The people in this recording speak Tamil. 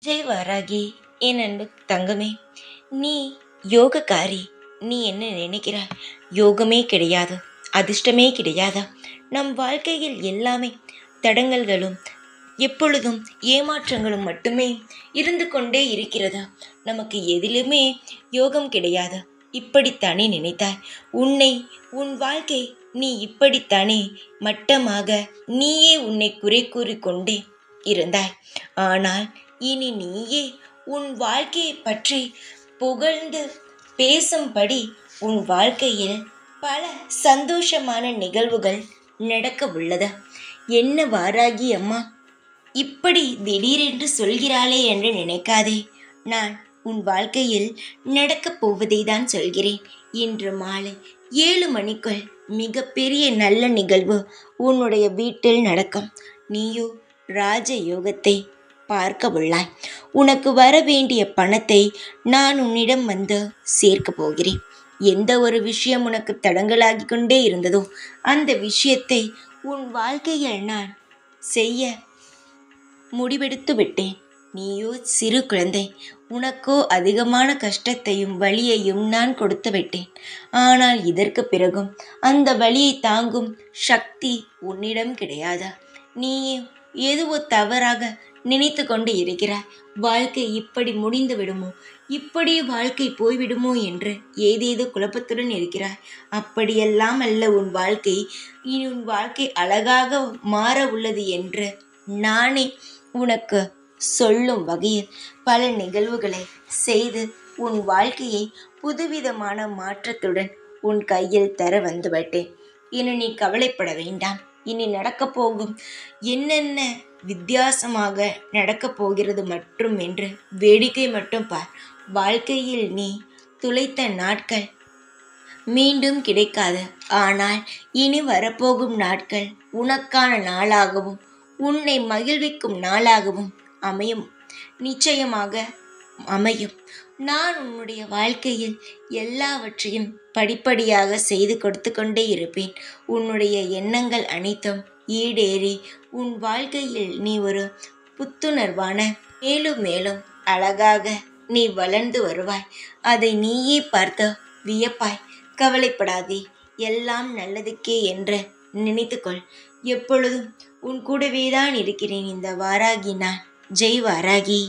ஜெய் வாராகி, என் அன்பு தங்கமே, நீ யோகக்காரி. நீ என்ன நினைக்கிறாய்? யோகமே கிடையாது, அதிர்ஷ்டமே கிடையாது. நம் வாழ்க்கையில் எல்லாமே தடங்கல்களும் எப்பொழுதும் ஏமாற்றங்களும் மட்டுமே இருந்து கொண்டே இருக்கிறது. நமக்கு எதிலுமே யோகம் கிடையாது. இப்படித்தானே நினைத்தாய்? உன் வாழ்க்கை நீ இப்படித்தானே மட்டமாக நீயே உன்னை குறை கூறிக்கொண்டே இருந்தாய். ஆனால் இனி நீயே உன் வாழ்க்கையை பற்றி புகழ்ந்து பேசும்படி உன் வாழ்க்கையில் பல சந்தோஷமான நிகழ்வுகள் நடக்க உள்ளது. என்ன வாராகி அம்மா, இப்படி திடீரென்று சொல்கிறாளே என்று நினைக்காதே. நான் உன் வாழ்க்கையில் நடக்கப் போவதை தான் சொல்கிறேன். இன்று மாலை 7 மணிக்குள் மிகப்பெரிய நல்ல நிகழ்வு உன்னுடைய வீட்டில் நடக்கும். நீயோ ராஜ யோகத்தை பார்க்க உள்ளாய். உனக்கு வர வேண்டிய பணத்தை நான் உன்னிடம் வந்து சேர்க்கப் போகிறேன். எந்த ஒரு விஷயம் உனக்கு தடங்கலாகி கொண்டே இருந்ததோ அந்த விஷயத்தை உன் வாழ்க்கையில் நான் செய்ய முடிவெடுத்து விட்டேன். நீயோ சிறு குழந்தை, உனக்கோ அதிகமான கஷ்டத்தையும் வலியையும் நான் கொடுத்து விட்டேன். ஆனால் இதற்கு பிறகும் அந்த வலியை தாங்கும் சக்தி உன்னிடம் கிடையாதா? நீயே எதுவோ தவறாக நினைத்து கொண்டு இருக்கிறாய். வாழ்க்கை இப்படி முடிந்து விடுமோ, இப்படி வாழ்க்கை போய்விடுமோ என்று ஏதேதோ குழப்பத்துடன் இருக்கிறாய். அப்படியெல்லாம் அல்ல உன் வாழ்க்கை. இனி உன் வாழ்க்கை அழகாக மாற உள்ளது என்று நானே உனக்கு சொல்லும் வகையில் பல நிகழ்வுகளை செய்து உன் வாழ்க்கையை புதுவிதமான மாற்றத்துடன் உன் கையில் தர வந்துவிட்டேன். இனி நீ கவலைப்பட வேண்டாம். இனி நடக்கப் போகும் என்னென்ன வித்தியாசமாக நடக்கப் போகிறது மற்றும் என்று வேடிக்கை மட்டும் பார். வாழ்க்கையில் நீ துளைத்த நாட்கள் மீண்டும் கிடைக்காது. ஆனால் இனி வரப்போகும் நாட்கள் உனக்கான நாளாகவும் உன்னை மகிழ்விக்கும் நாளாகவும் அமையும். நிச்சயமாக அமையும். நான் உன்னுடைய வாழ்க்கையில் எல்லாவற்றையும் படிப்படியாக செய்து கொடுத்து கொண்டே இருப்பேன். உன்னுடைய எண்ணங்கள் அனைத்தும் ஈடேறி உன் வாழ்க்கையில் நீ ஒரு புத்துணர்வான மேலும் மேலும் அழகாக நீ வளர்ந்து வருவாய். அதை நீயே பார்த்து வியப்பாய். கவலைப்படாதே, எல்லாம் நல்லதுக்கே என்று நினைத்துக்கொள். எப்பொழுதும் உன் கூடவே தான் இருக்கிறேன் இந்த வாராகி நான். ஜெய் வாராகி.